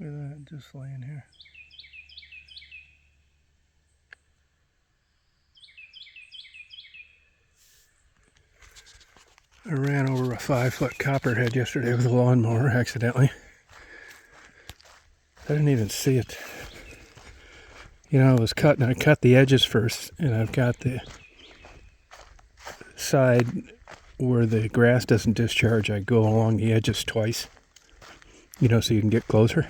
Look at that, just laying here. I ran over a 5-foot copperhead yesterday with a lawnmower accidentally. I didn't even see it. You know, I cut the edges first, and I've got the side where the grass doesn't discharge. I go along the edges twice, you know, so you can get closer.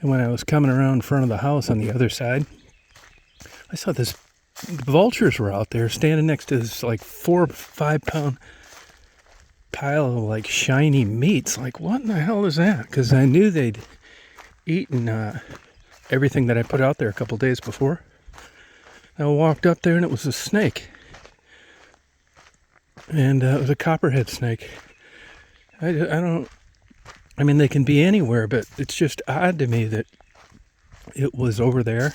And when I was coming around in front of the house on the other side, I saw the vultures were out there standing next to this like 4 or 5 pound pile of like shiny meats. Like, what in the hell is that? Because I knew they'd eaten everything that I put out there a couple days before. I walked up there and it was a snake. And it was a copperhead snake. I mean, they can be anywhere, but it's just odd to me that it was over there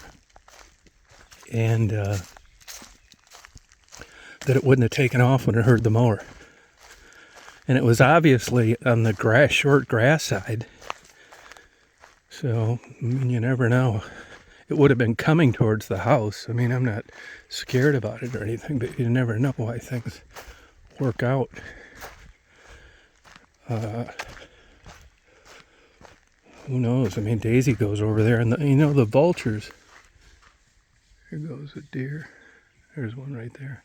and that it wouldn't have taken off when it heard the mower. And it was obviously on the short grass side. So, I mean, you never know. It would have been coming towards the house. I mean, I'm not scared about it or anything, but you never know why things work out. Who knows? I mean, Daisy goes over there, and the vultures. Here goes a deer. There's one right there.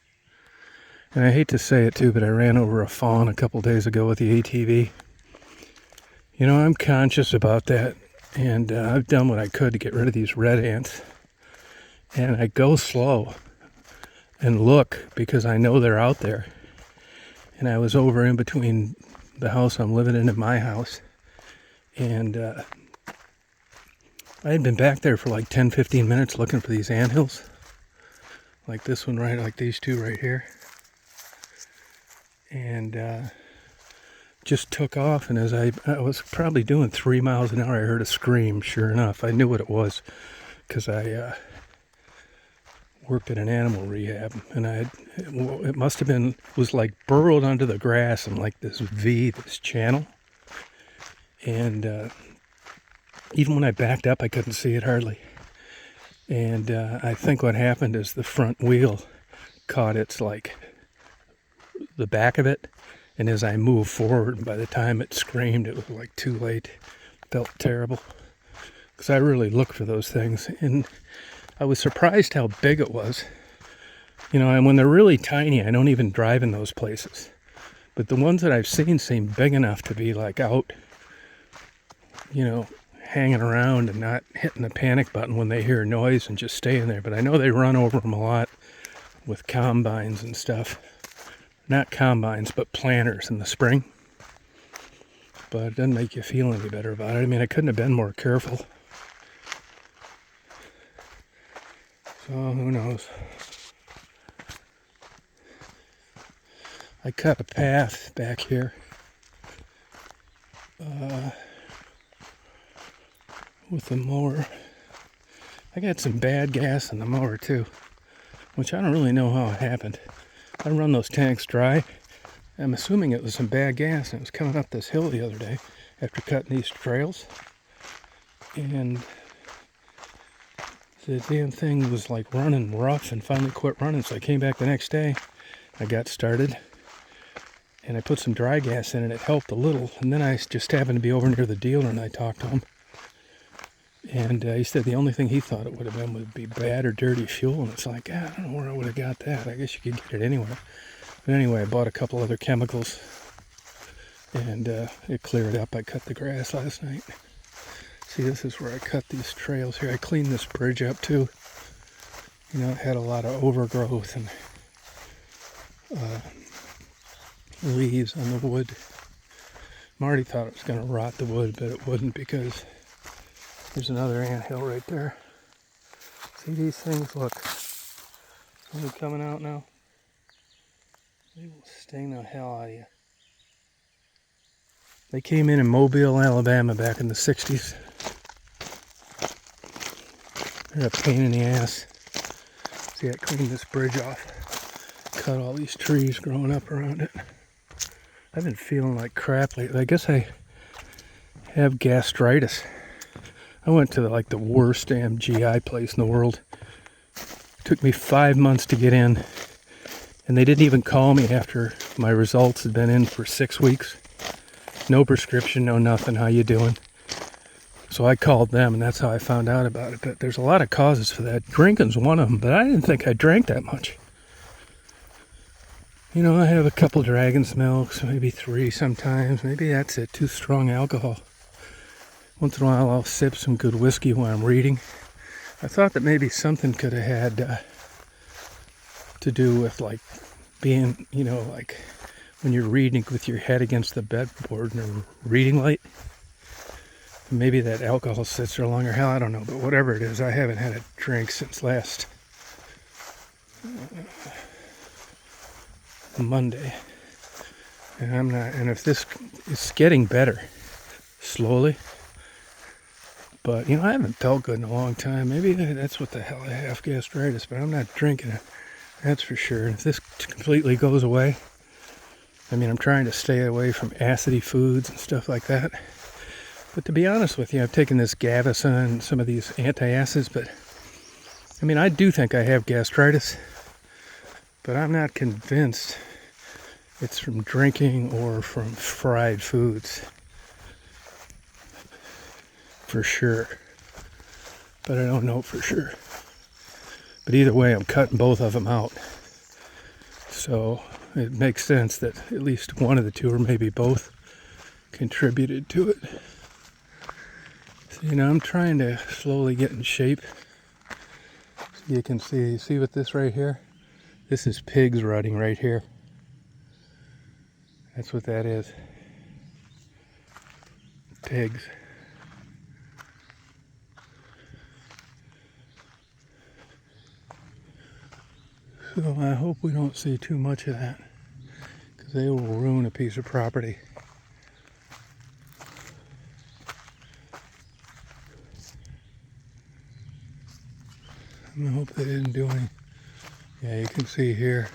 And I hate to say it too, but I ran over a fawn a couple days ago with the ATV. You know, I'm conscious about that, and I've done what I could to get rid of these red ants. And I go slow and look because I know they're out there. And I was over in between the house I'm living in and my house. And I had been back there for like 10-15 minutes looking for these anthills. Like this one right, like these two right here. And just took off, and as I was probably doing 3 miles an hour, I heard a scream. Sure enough, I knew what it was because I worked at an animal rehab, and it must have was like burrowed under the grass in like this channel. And even when I backed up, I couldn't see it hardly. And I think what happened is the front wheel caught the back of it. And as I moved forward, by the time it screamed, it was like too late. Felt terrible. Because I really look for those things. And I was surprised how big it was. You know, and when they're really tiny, I don't even drive in those places. But the ones that I've seen seem big enough to be like out, you know, hanging around and not hitting the panic button when they hear a noise and just staying there. But I know they run over them a lot with combines and stuff. Not combines, but planters in the spring. But it doesn't make you feel any better about it. I mean, I couldn't have been more careful. So, who knows? I cut a path back here. With the mower. I got some bad gas in the mower too, which I don't really know how it happened. I run those tanks dry. I'm assuming it was some bad gas, and it was coming up this hill the other day after cutting these trails. And the damn thing was like running rough and finally quit running, so I came back the next day. I got started, and I put some dry gas in, and it helped a little. And then I just happened to be over near the dealer, and I talked to him. And he said the only thing he thought it would have been would be bad or dirty fuel. And it's like, I don't know where I would have got that. I guess you could get it anywhere. But anyway, I bought a couple other chemicals. And it cleared up. I cut the grass last night. See, this is where I cut these trails here. I cleaned this bridge up too. You know, it had a lot of overgrowth and leaves on the wood. Marty thought it was going to rot the wood, but it wouldn't because there's another anthill right there. See these things? Look. Are they coming out now? They will sting the hell out of you. They came in Mobile, Alabama back in the 60s. They're a pain in the ass. See, I cleaned this bridge off. Cut all these trees growing up around it. I've been feeling like crap lately. I guess I have gastritis. I went to like the worst damn GI place in the world. Took me 5 months to get in, and they didn't even call me after my results had been in for 6 weeks. No prescription, no nothing. How you doing? So I called them, and that's how I found out about it. But there's a lot of causes for that. Drinking's one of them, but I didn't think I drank that much. You know, I have a couple Dragon's Milks, maybe 3 sometimes. Maybe that's it, too strong alcohol. Once in a while I'll sip some good whiskey while I'm reading. I thought that maybe something could have had to do with like being, you know, like when you're reading with your head against the bedboard in a reading light. Maybe that alcohol sits there longer. Hell, I don't know. But whatever it is, I haven't had a drink since last Monday. And I'm not, and if this is getting better slowly, but you know, I haven't felt good in a long time. Maybe that's what the hell I have, gastritis, but I'm not drinking it. That's for sure. And if this completely goes away, I mean, I'm trying to stay away from acidy foods and stuff like that. But to be honest with you, I've taken this Gaviscon and some of these antacids, but I mean, I do think I have gastritis, but I'm not convinced it's from drinking or from fried foods. For sure. But I don't know for sure. But either way, I'm cutting both of them out. So it makes sense that at least one of the two, or maybe both, contributed to it. So, you know, I'm trying to slowly get in shape. So you can see with this right here? This is pigs rutting right here. That's what that is. Pigs. So I hope we don't see too much of that, because they will ruin a piece of property. I hope they didn't do any. Yeah, you can see here.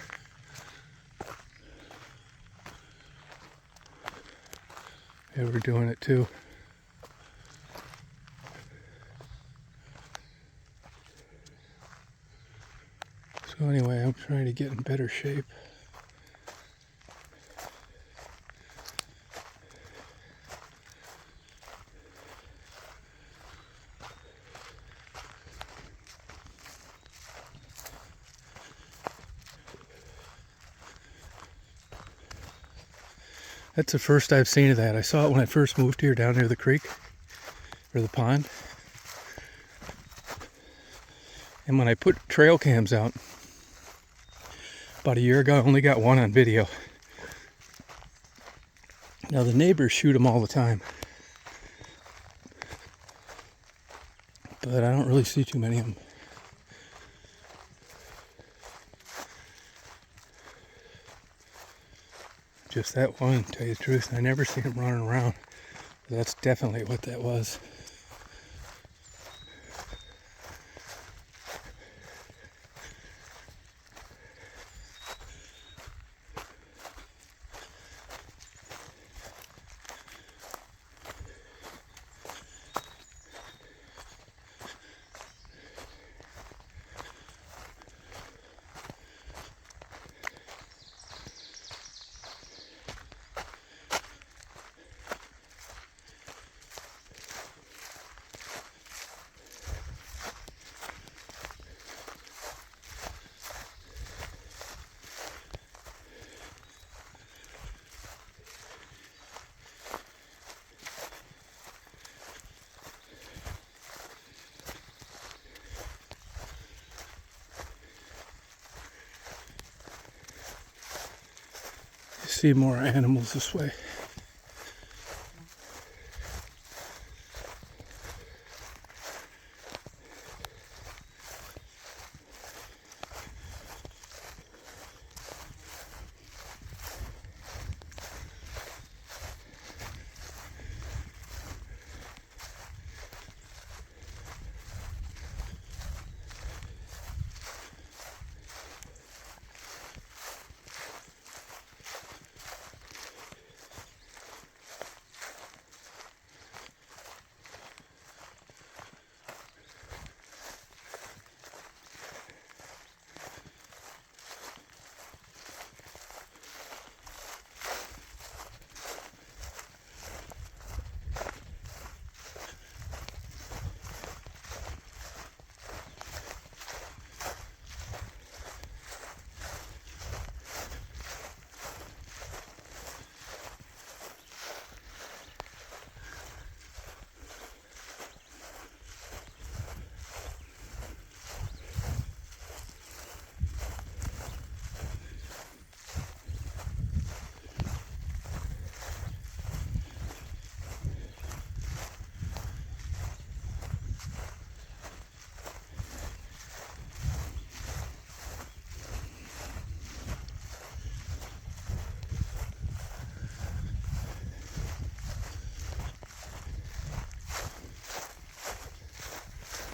They were doing it too. So anyway, I'm trying to get in better shape. That's the first I've seen of that. I saw it when I first moved here down near the creek, or the pond. And when I put trail cams out, about a year ago, I only got one on video. Now the neighbors shoot them all the time, but I don't really see too many of them. Just that one, to tell you the truth. I never seen him running around. That's definitely what that was. See more animals this way.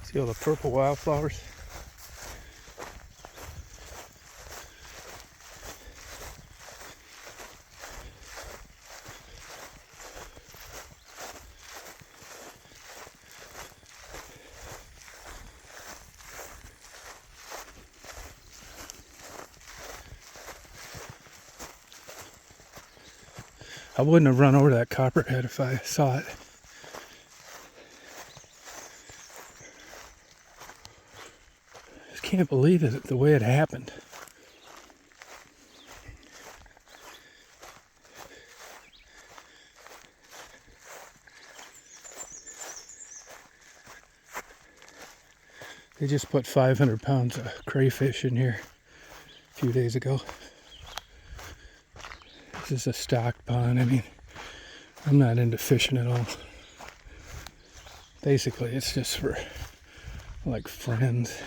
See all the purple wildflowers? I wouldn't have run over that copperhead if I saw it. I just can't believe it, the way it happened. They just put 500 pounds of crayfish in here a few days ago. This is a stocked pond. I mean, I'm not into fishing at all. Basically, it's just for, like, friends.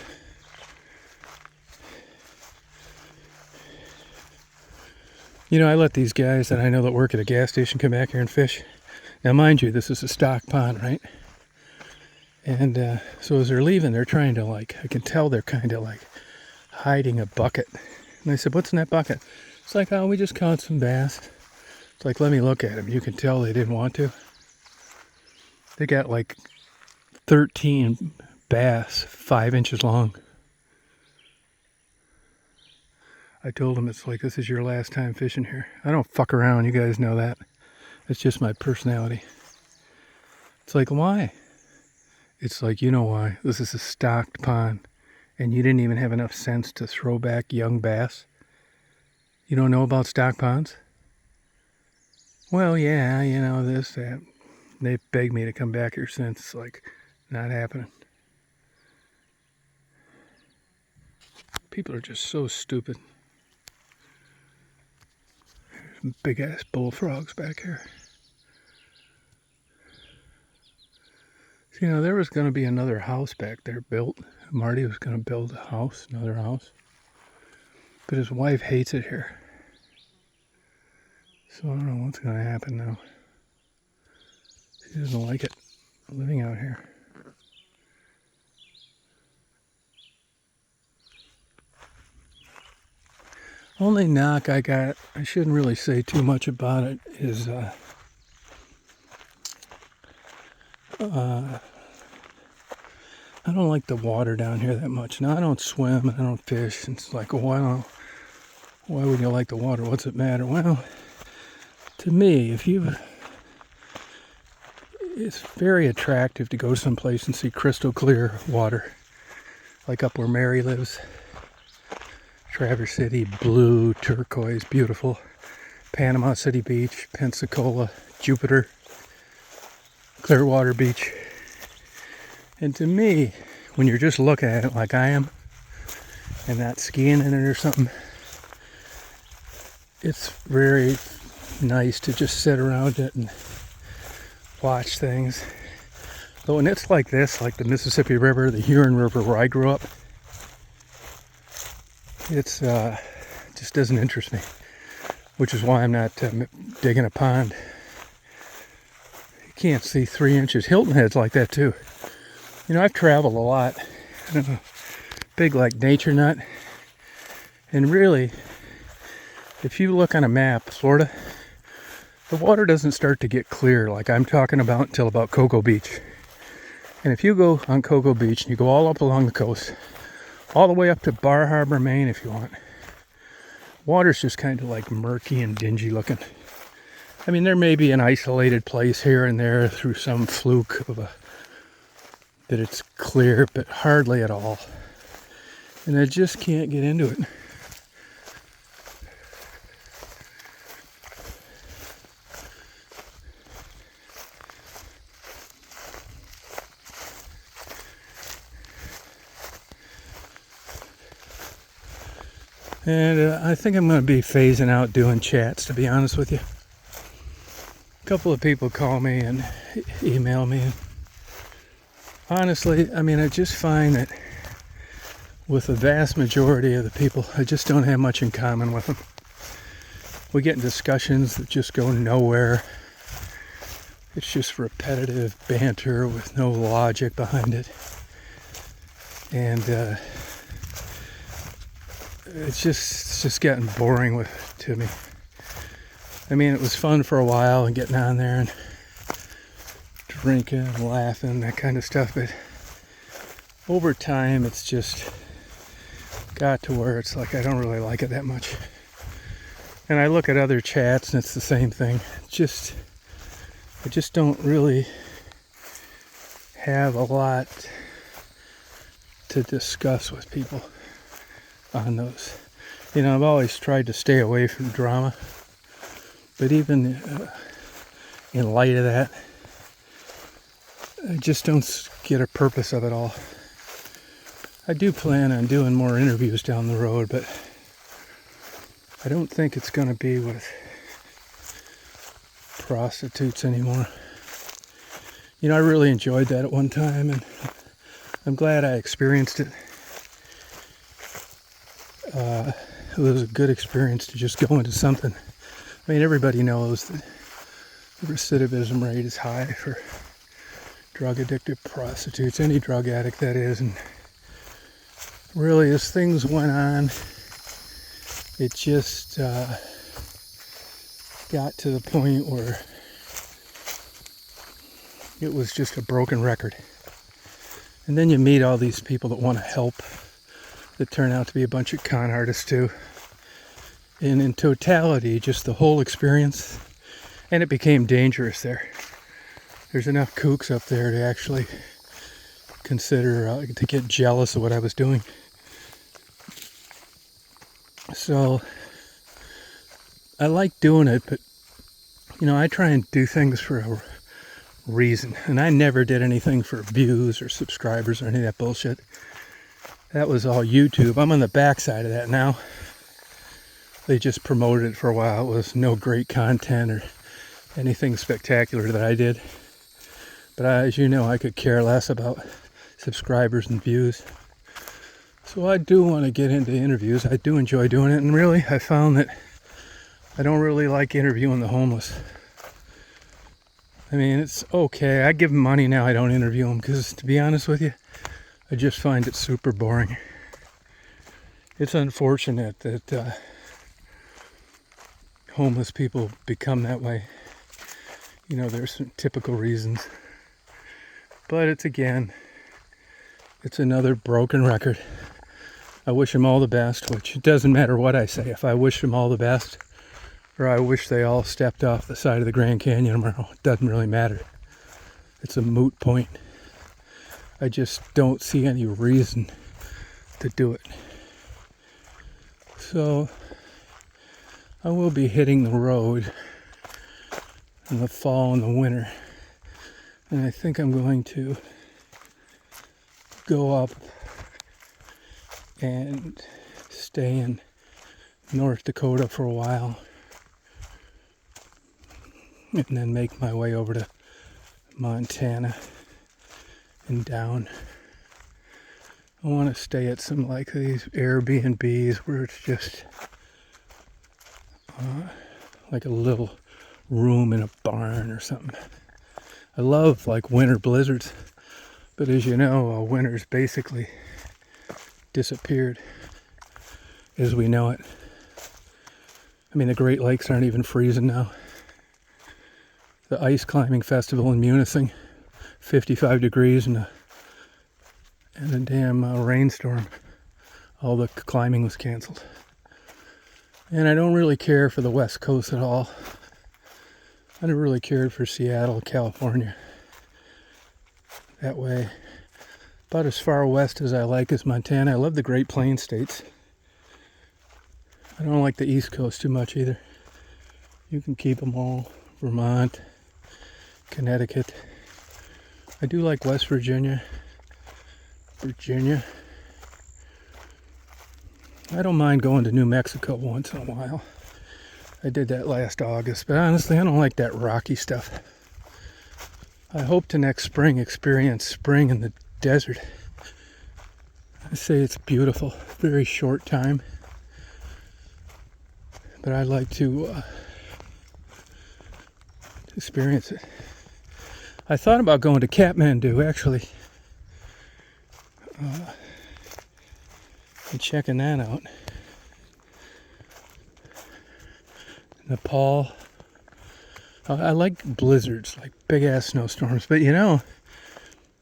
You know, I let these guys that I know that work at a gas station come back here and fish. Now, mind you, this is a stocked pond, right? And so as they're leaving, they're trying to, like, I can tell they're kind of, like, hiding a bucket. And I said, what's in that bucket? It's like, oh, we just caught some bass. It's like, let me look at them. You can tell they didn't want to. They got like 13 bass, 5 inches long. I told them, it's like, this is your last time fishing here. I don't fuck around, you guys know that. It's just my personality. It's like, why? It's like, you know why. This is a stocked pond. And you didn't even have enough sense to throw back young bass. You don't know about stock ponds? Well, yeah, you know, this, that. They've begged me to come back here since. It's like, not happening. People are just so stupid. There's some big-ass bullfrogs back here. So, you know, there was going to be another house back there built. Marty was going to build a house, another house. But his wife hates it here. So I don't know what's going to happen now. She doesn't like it, living out here. Only knock I got, I shouldn't really say too much about it, is I don't like the water down here that much. Now, I don't swim, I don't fish. It's like, why would you like the water? What's it matter? Well, to me, it's very attractive to go someplace and see crystal clear water. Like up where Mary lives. Traverse City, blue, turquoise, beautiful. Panama City Beach, Pensacola, Jupiter, Clearwater Beach. And to me, when you're just looking at it like I am, and not skiing in it or something, it's very nice to just sit around it and watch things. But when it's like this, like the Mississippi River, the Huron River where I grew up, it's just doesn't interest me, which is why I'm not digging a pond. You can't see 3 inches. Hilton Head's like that too. You know, I've traveled a lot. I'm a big like nature nut, and really, if you look on a map, Florida, the water doesn't start to get clear like I'm talking about until about Cocoa Beach. And if you go on Cocoa Beach and you go all up along the coast, all the way up to Bar Harbor, Maine if you want, water's just kind of like murky and dingy looking. I mean, there may be an isolated place here and there through some fluke of that it's clear, but hardly at all. And I just can't get into it. And I think I'm going to be phasing out doing chats, to be honest with you. A couple of people call me and email me. And honestly, I mean, I just find that with the vast majority of the people, I just don't have much in common with them. We get in discussions that just go nowhere. It's just repetitive banter with no logic behind it. And it's just getting boring to me. I mean, it was fun for a while and getting on there and drinking and laughing, that kind of stuff, but over time it's just got to where it's like I don't really like it that much. And I look at other chats and it's the same thing. I just don't really have a lot to discuss with people on those. You know, I've always tried to stay away from drama, but even in light of that, I just don't get a purpose of it all. I do plan on doing more interviews down the road, but I don't think it's going to be with prostitutes anymore. You know, I really enjoyed that at one time, and I'm glad I experienced it. It was a good experience to just go into something. I mean, everybody knows that the recidivism rate is high for drug-addicted prostitutes, any drug addict that is, and really as things went on, it just got to the point where it was just a broken record. And then you meet all these people that want to help, that turn out to be a bunch of con artists too. And in totality, just the whole experience, and it became dangerous there. There's enough kooks up there to actually consider, to get jealous of what I was doing. So, I like doing it, but, you know, I try and do things for a reason. And I never did anything for views or subscribers or any of that bullshit. That was all YouTube. I'm on the backside of that now. They just promoted it for a while. It was no great content or anything spectacular that I did. But as you know, I could care less about subscribers and views. So I do want to get into interviews. I do enjoy doing it. And really, I found that I don't really like interviewing the homeless. I mean, it's okay. I give them money now. I don't interview them because, to be honest with you, I just find it super boring. It's unfortunate that homeless people become that way. You know, there's some typical reasons. But it's another broken record. I wish them all the best, which it doesn't matter what I say. If I wish them all the best, or I wish they all stepped off the side of the Grand Canyon tomorrow, it doesn't really matter. It's a moot point. I just don't see any reason to do it. So, I will be hitting the road in the fall and the winter. And I think I'm going to go up and stay in North Dakota for a while. And then make my way over to Montana and down. I want to stay at some like these Airbnbs where it's just like a little room in a barn or something. I love like winter blizzards, but as you know, winter's basically disappeared as we know it. I mean, the Great Lakes aren't even freezing now. The ice climbing festival in Munising, 55 degrees and a damn rainstorm. All the climbing was canceled. And I don't really care for the West Coast at all. I never really cared for Seattle, California. That way. About as far west as I like is Montana. I love the Great Plains states. I don't like the East Coast too much either. You can keep them all. Vermont, Connecticut. I do like West Virginia. I don't mind going to New Mexico once in a while. I did that last August, but honestly, I don't like that rocky stuff. I hope to next spring experience spring in the desert. I say it's beautiful, very short time, but I'd like to experience it. I thought about going to Kathmandu, actually. And checking that out. Nepal. I like blizzards, like big ass snowstorms. But you know,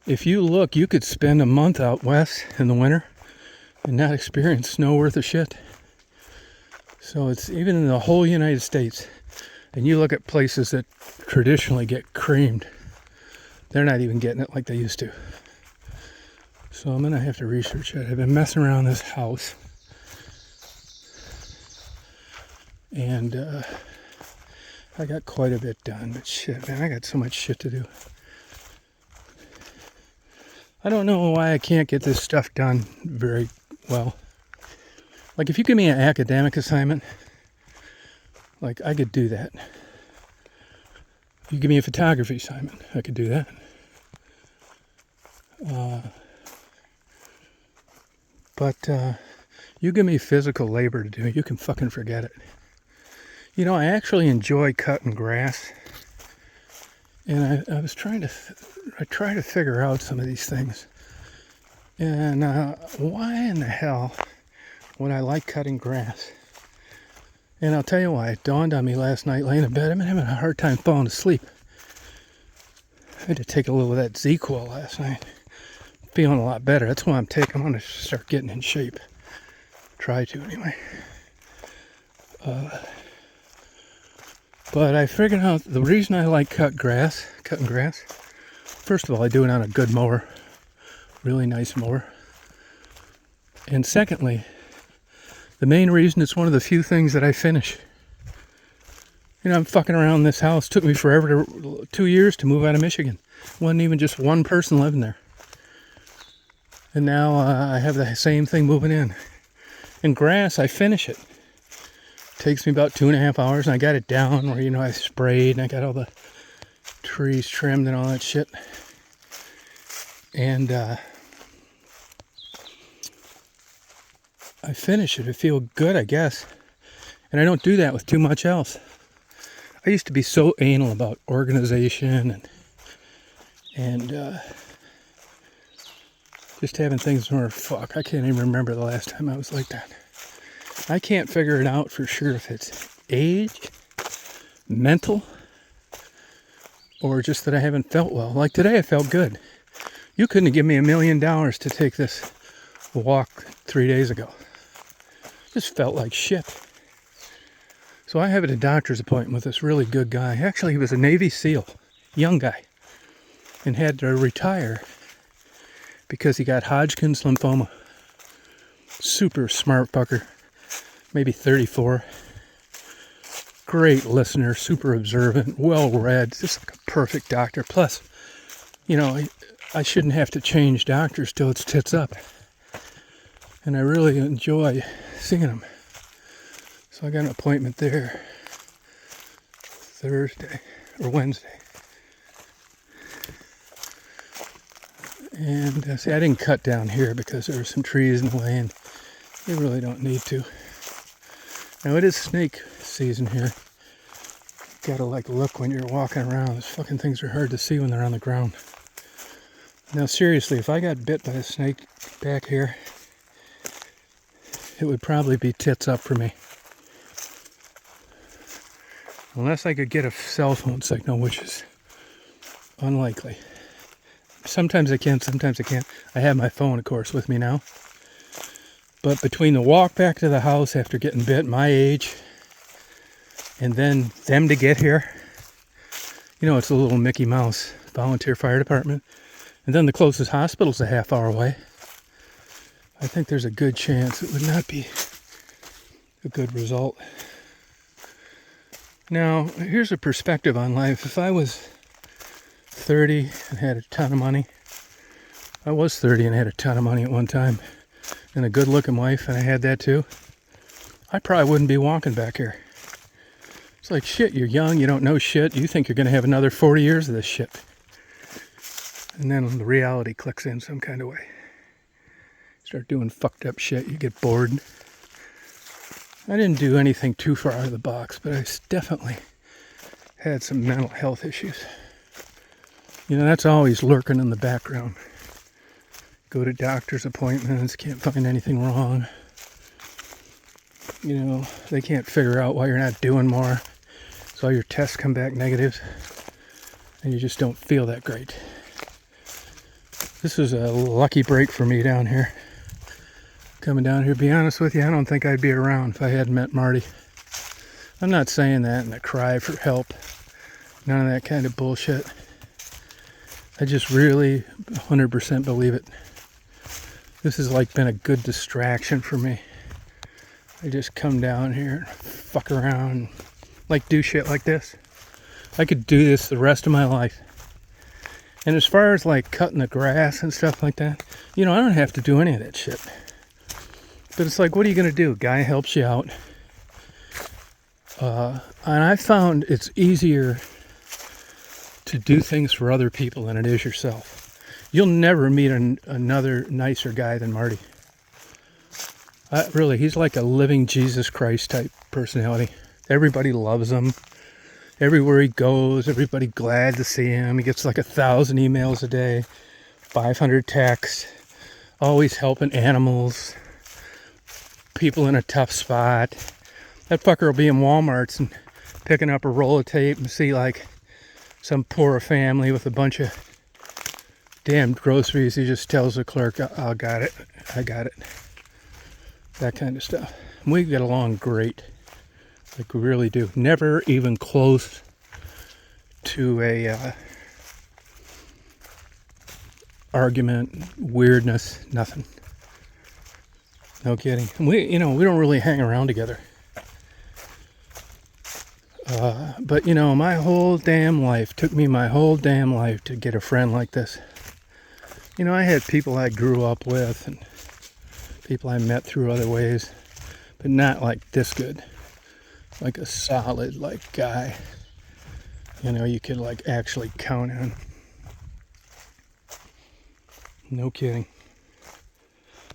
if you look, you could spend a month out west in the winter and not experience snow worth a shit. So it's even in the whole United States. And you look at places that traditionally get creamed, they're not even getting it like they used to. So I'm gonna have to research it. I've been messing around this house, and I got quite a bit done. But shit, man, I got so much shit to do. I don't know why I can't get this stuff done very well. Like if you give me an academic assignment, like I could do that. If you give me a photography assignment, I could do that. But you give me physical labor to do, you can fucking forget it. You know, I actually enjoy cutting grass. And I was trying to, I try to figure out some of these things. And why in the hell would I like cutting grass? And I'll tell you why. It dawned on me last night laying in bed. I'm having a hard time falling asleep. I had to take a little of that ZQL last night. Feeling a lot better. That's why I'm going to start getting in shape. Try to anyway. But I figured out the reason I like cutting grass. First of all, I do it on a good mower. Really nice mower. And secondly, the main reason it's one of the few things that I finish. You know, I'm fucking around this house. It took me forever 2 years to move out of Michigan. Wasn't even just one person living there. And now I have the same thing moving in. And grass, I finish it. Takes me about 2.5 hours, and I got it down where, you know, I sprayed and I got all the trees trimmed and all that shit. And I finish it. I feel good, I guess. And I don't do that with too much else. I used to be so anal about organization and just having things more. Fuck, I can't even remember the last time I was like that. I can't figure it out for sure if it's age, mental, or just that I haven't felt well. Like today I felt good. You couldn't have given me $1 million to take this walk 3 days ago. Just felt like shit. So I have a doctor's appointment with this really good guy. Actually, he was a Navy SEAL, young guy, and had to retire because he got Hodgkin's lymphoma. Super smart fucker, maybe 34. Great listener, super observant, well-read, just like a perfect doctor. Plus, you know, I shouldn't have to change doctors till it's tits up. And I really enjoy seeing him. So I got an appointment there Thursday or Wednesday. And see, I didn't cut down here because there were some trees in the way and you really don't need to. Now it is snake season here. Gotta like look when you're walking around. Those fucking things are hard to see when they're on the ground. Now seriously, if I got bit by a snake back here, it would probably be tits up for me. Unless I could get a cell phone signal, which is unlikely. Sometimes I can, sometimes I can't. I have my phone, of course, with me now. But between the walk back to the house after getting bit, my age, and then them to get here, you know, it's a little Mickey Mouse volunteer fire department. And then the closest hospital's a half hour away. I think there's a good chance it would not be a good result. Now, here's a perspective on life. If I was 30 and had a ton of money, I was 30 and had a ton of money at one time, and a good-looking wife, and I had that too, I probably wouldn't be walking back here. It's like, shit, you're young, you don't know shit, you think you're going to have another 40 years of this shit. And then the reality clicks in some kind of way. Start doing fucked up shit, you get bored. I didn't do anything too far out of the box, but I definitely had some mental health issues. You know, that's always lurking in the background. Go to doctor's appointments, can't find anything wrong. You know, they can't figure out why you're not doing more. So all your tests come back negative and you just don't feel that great. This is a lucky break for me down here. Coming down here, to be honest with you, I don't think I'd be around if I hadn't met Marty. I'm not saying that in a cry for help. None of that kind of bullshit. I just really 100% believe it. This has like been a good distraction for me. I just come down here, fuck around, like do shit like this. I could do this the rest of my life. And as far as like cutting the grass and stuff like that, you know, I don't have to do any of that shit. But it's like, what are you going to do? Guy helps you out. And I found it's easier to do things for other people than it is yourself. You'll never meet another nicer guy than Marty. Really, he's like a living Jesus Christ type personality. Everybody loves him. Everywhere he goes, everybody glad to see him. He gets like 1,000 emails a day, 500 texts, always helping animals, people in a tough spot. That fucker will be in Walmart's and picking up a roll of tape and see like some poor family with a bunch of damn groceries. He just tells the clerk, I got it. That kind of stuff. We get along great. Like we really do. Never even close to a argument, weirdness, nothing. No kidding. We don't really hang around together. But my whole damn life, took me my whole damn life to get a friend like this. I had people I grew up with and people I met through other ways, but not like this good. Like a solid, like, guy, you could like actually count on. No kidding.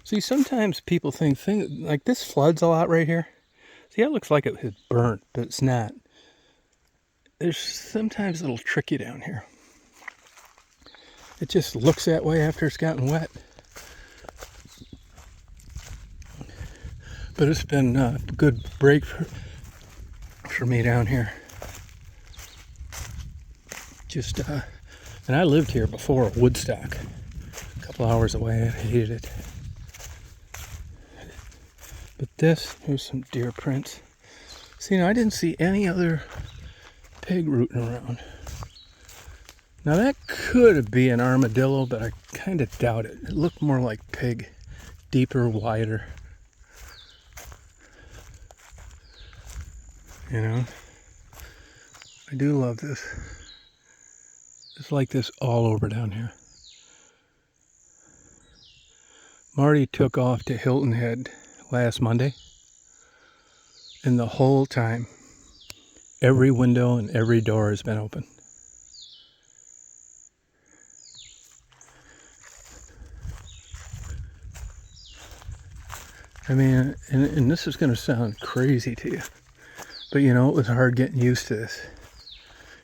See, sometimes people think like this floods a lot right here. See, that looks like it was burnt, but it's not. There's sometimes a little tricky down here. It just looks that way after it's gotten wet. But it's been a good break for me down here. Just, and I lived here before Woodstock, a couple hours away. I hated it. But here's some deer prints. See, I didn't see any other pig rooting around. Now that could be an armadillo, but I kind of doubt it. It looked more like pig, deeper, wider. I do love this. It's like this all over down here. Marty took off to Hilton Head last Monday, and the whole time, every window and every door has been open. I mean, and this is going to sound crazy to you, but it was hard getting used to this.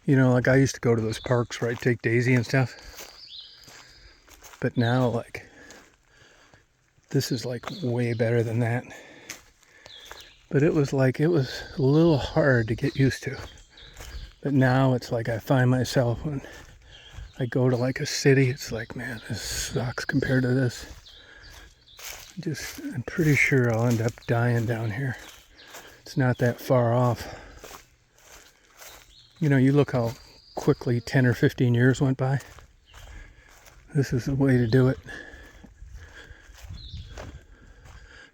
Like I used to go to those parks where I'd take Daisy and stuff, but now like this is like way better than that. But it was a little hard to get used to. But now it's like I find myself when I go to like a city, it's like, man, this sucks compared to this. I'm pretty sure I'll end up dying down here. It's not that far off. You look how quickly 10 or 15 years went by. This is the way to do it.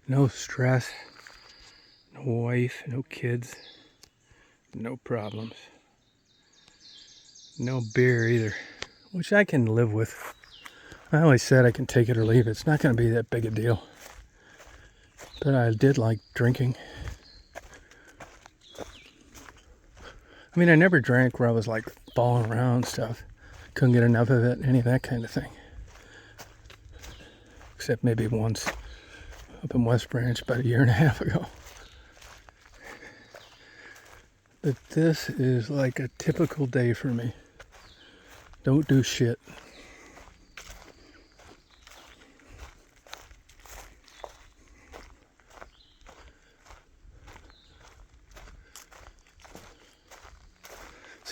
No stress, no wife, no kids, no problems. No beer either, which I can live with. I always said I can take it or leave it. It's not going to be that big a deal. But I did like drinking. I mean, I never drank where I was like falling around and stuff. Couldn't get enough of it, any of that kind of thing. Except maybe once up in West Branch about 1.5 years ago. But this is like a typical day for me. Don't do shit.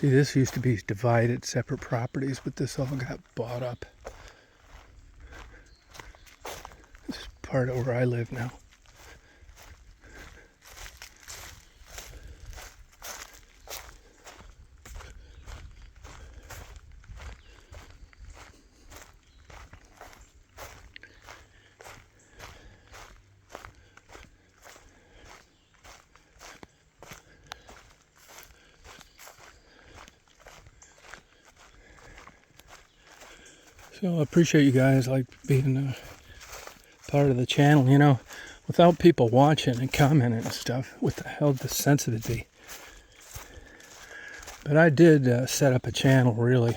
See, this used to be divided, separate properties, but this all got bought up. This is part of where I live now. So I appreciate you guys like being part of the channel. You know, without people watching and commenting and stuff, what the hell the sense of it be? But I did set up a channel really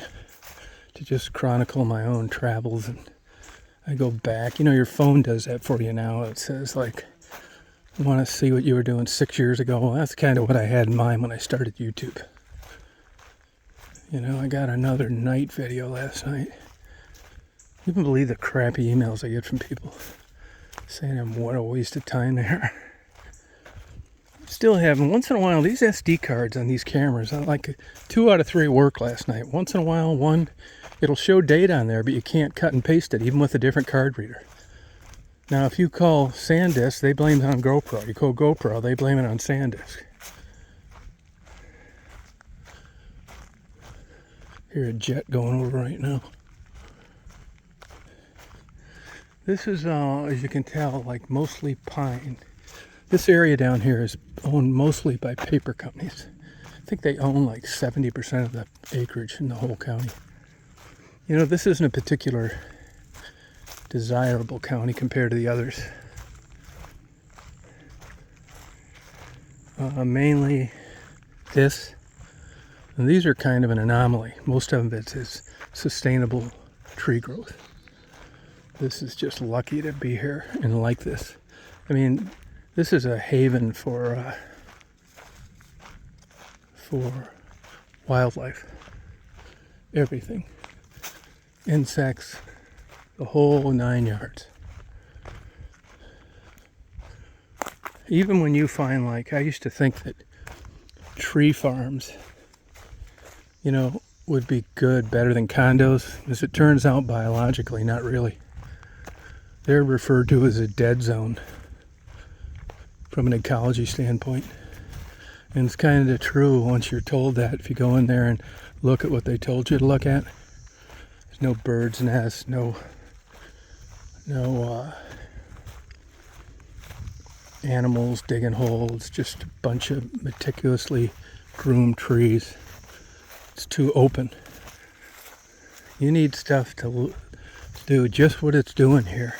to just chronicle my own travels, and I go back. You know, your phone does that for you now. It says like, want to see what you were doing 6 years ago. Well, that's kind of what I had in mind when I started YouTube. You know, I got another night video last night. You can believe the crappy emails I get from people saying what a waste of time they are. Still having, once in a while, these SD cards on these cameras, like 2 out of 3 work last night. Once in a while, one, it'll show data on there, but you can't cut and paste it, even with a different card reader. Now, if you call SanDisk, they blame it on GoPro. You call GoPro, they blame it on SanDisk. Hear a jet going over right now. This is, as you can tell, like mostly pine. This area down here is owned mostly by paper companies. I think they own like 70% of the acreage in the whole county. You know, this isn't a particular desirable county compared to the others. Mainly this. And these are kind of an anomaly. Most of it is sustainable tree growth. This is just lucky to be here and like this. I mean, this is a haven for wildlife. Everything. Insects. The whole 9 yards. Even when you find, like, I used to think that tree farms, you know, would be good, better than condos. As it turns out, biologically, not really. They're referred to as a dead zone from an ecology standpoint. And it's kind of true once you're told that. If you go in there and look at what they told you to look at, there's no bird's nest, no animals digging holes, just a bunch of meticulously groomed trees. It's too open. You need stuff to do just what it's doing here.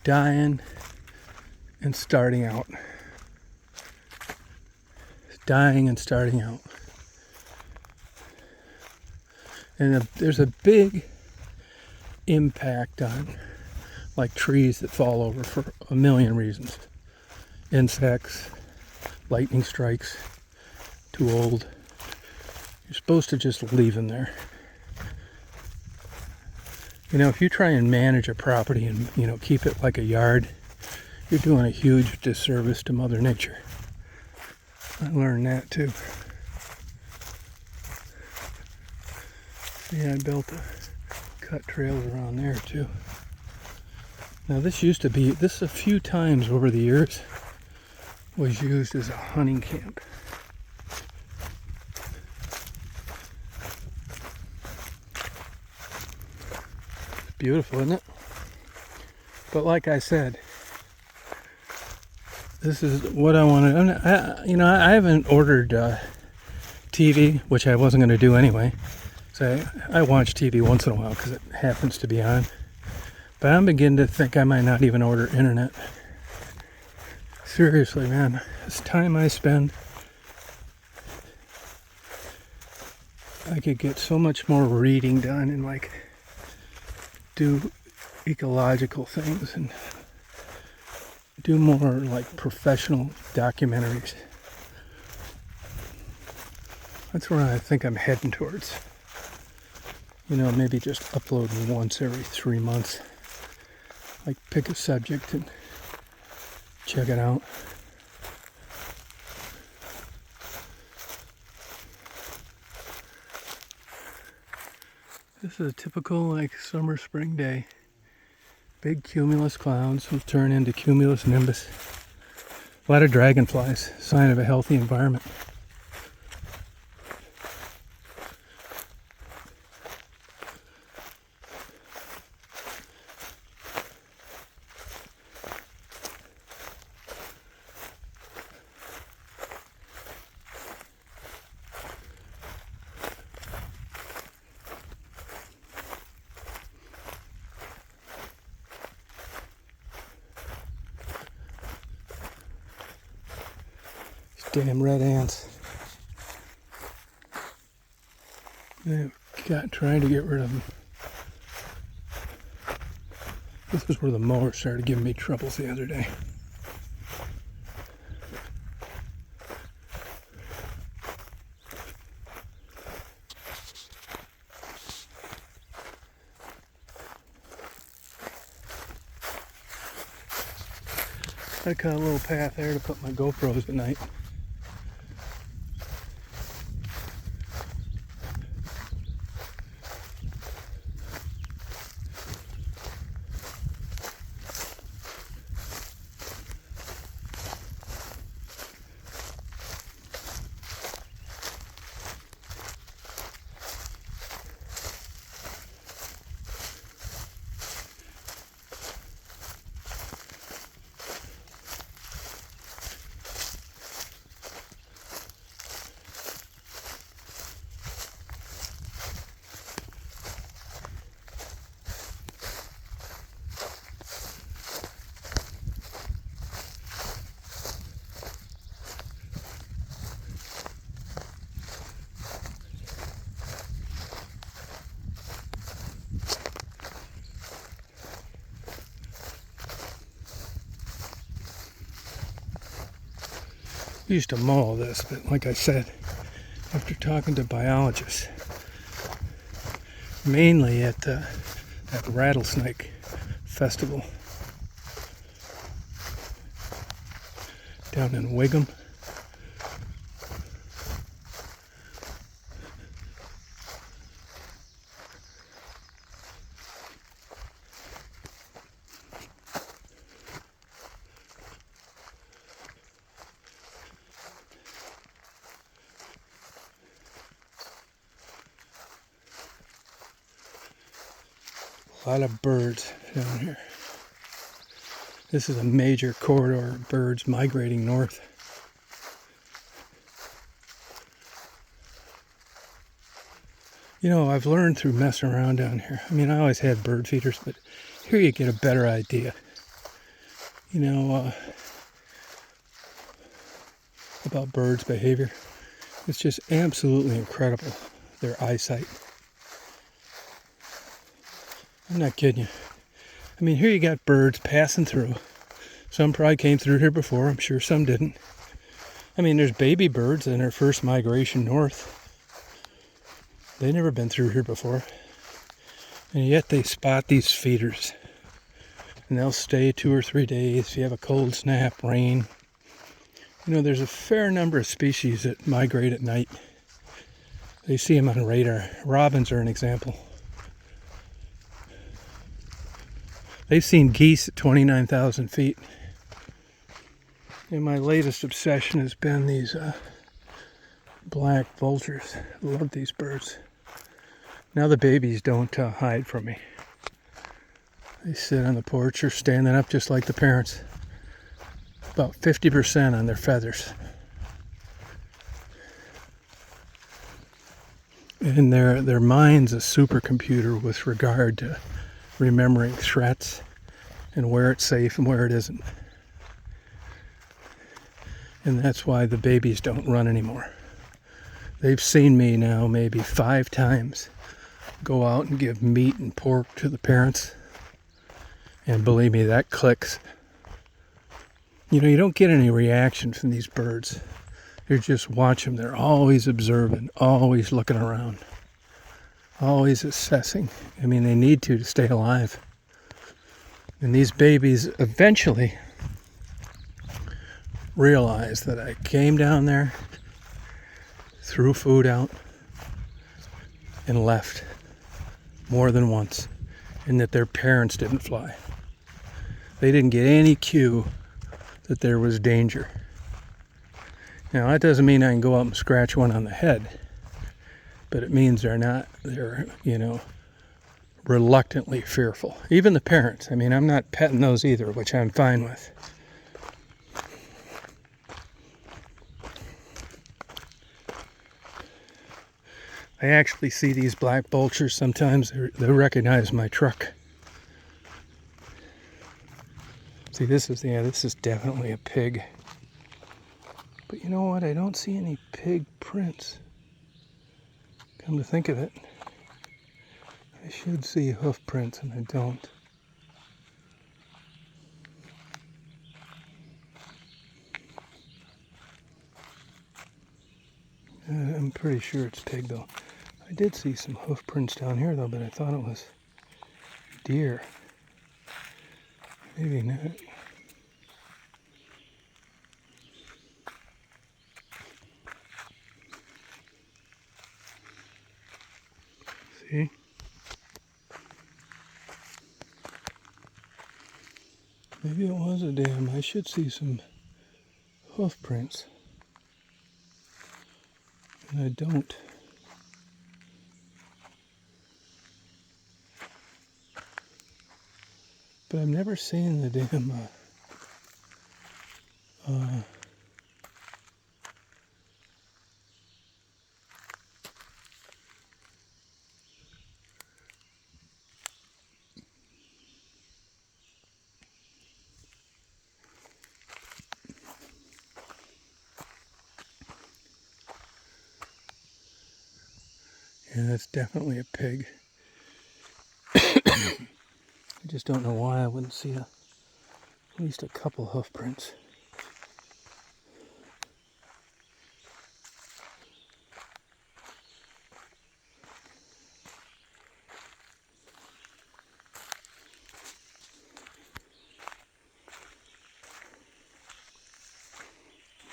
Dying and starting out. Dying and starting out. And there's a big impact on like trees that fall over for a million reasons. Insects, lightning strikes, too old. You're supposed to just leave them there. You know, if you try and manage a property and, you know, keep it like a yard, you're doing a huge disservice to Mother Nature. I learned that too. See, I built a cut trail around there too. Now this used to be, this a few times over the years was used as a hunting camp. Beautiful, isn't it? But like I said, this is what I wanted. I haven't ordered TV, which I wasn't going to do anyway. So I watch TV once in a while because it happens to be on. But I'm beginning to think I might not even order internet. Seriously, man, this time I spend, I could get so much more reading done and like do ecological things and do more like professional documentaries. That's where I think I'm heading towards. You know, maybe just upload once every 3 months. Like pick a subject and check it out. This is a typical like summer spring day. Big cumulus clouds will turn into cumulus nimbus. A lot of dragonflies, sign of a healthy environment. Damn red ants. I've got trying to get rid of them. This is where the mower started giving me troubles the other day. I cut a little path there to put my GoPros at night. We used to mow all this, but like I said, after talking to biologists, mainly at that rattlesnake festival down in Wiggum, a lot of birds down here. This is a major corridor of birds migrating north. You know, I've learned through messing around down here. I mean, I always had bird feeders, but here you get a better idea. You know, about birds' behavior. It's just absolutely incredible, their eyesight. I'm not kidding you. I mean, here you got birds passing through. Some probably came through here before. I'm sure some didn't. I mean, there's baby birds in their first migration north. They've never been through here before. And yet they spot these feeders. And they'll stay 2 or 3 days if you have a cold snap, rain. You know, there's a fair number of species that migrate at night. They see them on radar. Robins are an example. They've seen geese at 29,000 feet. And my latest obsession has been these black vultures. I love these birds. Now the babies don't hide from me. They sit on the porch or standing up just like the parents. About 50% on their feathers. And their mind's a supercomputer with regard to remembering threats and where it's safe and where it isn't. And that's why the babies don't run anymore. They've seen me now maybe 5 times go out and give meat and pork to the parents. And believe me, that clicks. You know, you don't get any reaction from these birds. You just watch them. They're always observant, always looking around, always assessing. I mean, they need to stay alive. And these babies eventually realize that I came down there, threw food out, and left. more than once, and that their parents didn't fly. They didn't get any cue that there was danger. Now, that doesn't mean I can go up and scratch one on the head, but it means they're, reluctantly fearful. Even the parents. I mean, I'm not petting those either, which I'm fine with. I actually see these black vultures sometimes. They recognize my truck. See, this is definitely a pig. But you know what? I don't see any pig prints. Come to think of it, I should see hoof prints and I don't. I'm pretty sure it's pig though. I did see some hoof prints down here though, but I thought it was deer. Maybe not. See? Maybe it was a dam. I should see some hoof prints. And I don't. But I've never seen the damn yeah, that's definitely a pig. I just don't know why I wouldn't see at least a couple hoof prints.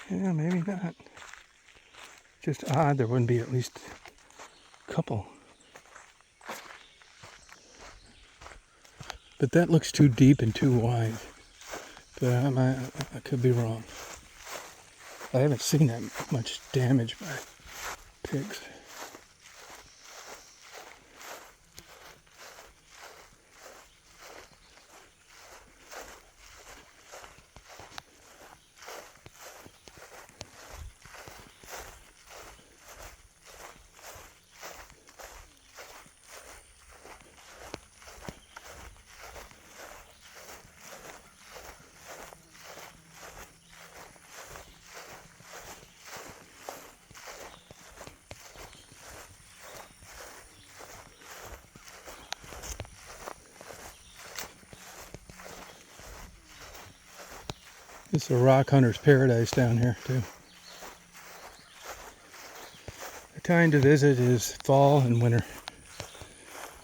Yeah, maybe not. Just odd there wouldn't be at least a couple. But that looks too deep and too wide. But I could be wrong. I haven't seen that much damage by pigs. It's a rock hunter's paradise down here too. The time to visit is fall and winter.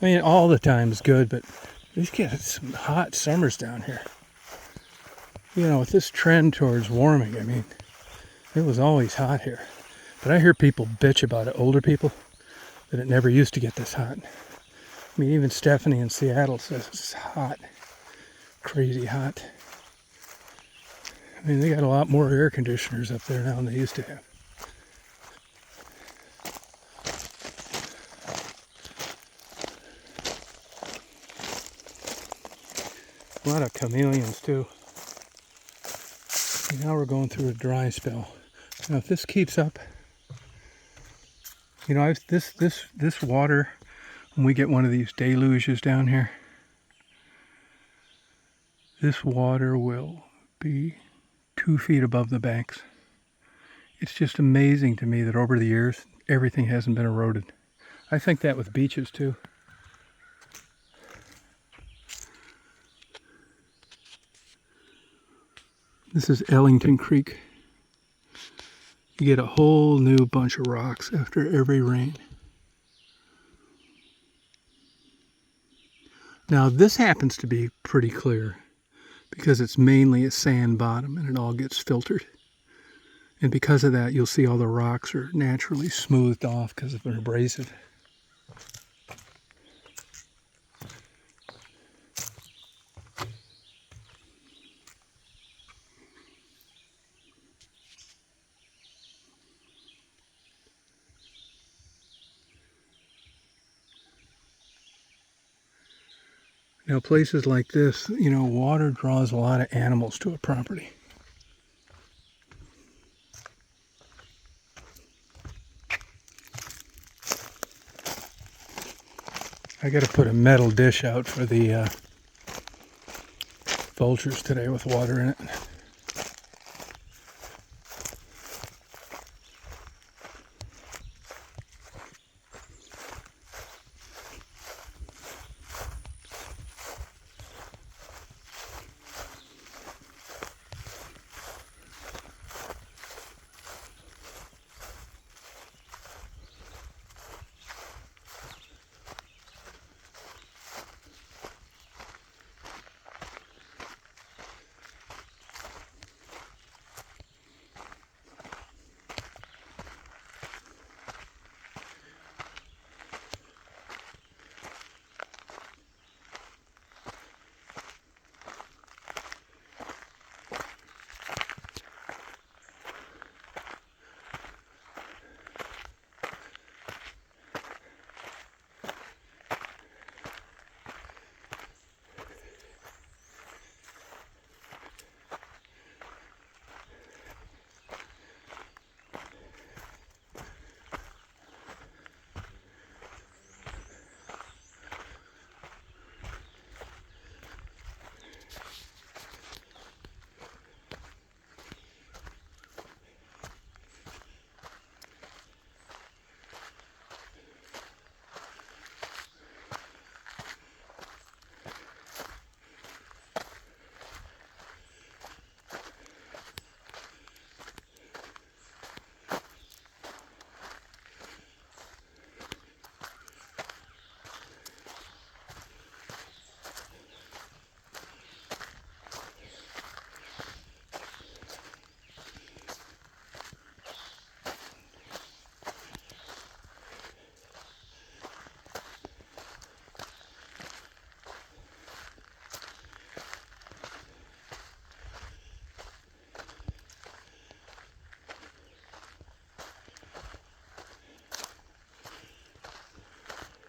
I mean, all the time is good, but we get some hot summers down here. You know, with this trend towards warming, I mean, it was always hot here. But I hear people bitch about it, older people, that it never used to get this hot. I mean, even Stephanie in Seattle says it's hot, crazy hot. I mean, they got a lot more air conditioners up there now than they used to have. A lot of chameleons too. And now we're going through a dry spell. Now, if this keeps up, you know, this water, when we get one of these deluges down here, this water will be 2 feet above the banks. It's just amazing to me that over the years, everything hasn't been eroded. I think that with beaches too. This is Ellington Creek. You get a whole new bunch of rocks after every rain. Now this happens to be pretty clear because it's mainly a sand bottom and it all gets filtered. And because of that, you'll see all the rocks are naturally smoothed off because of they're abrasive. Now, places like this, water draws a lot of animals to a property. I got to put a metal dish out for the vultures today with water in it.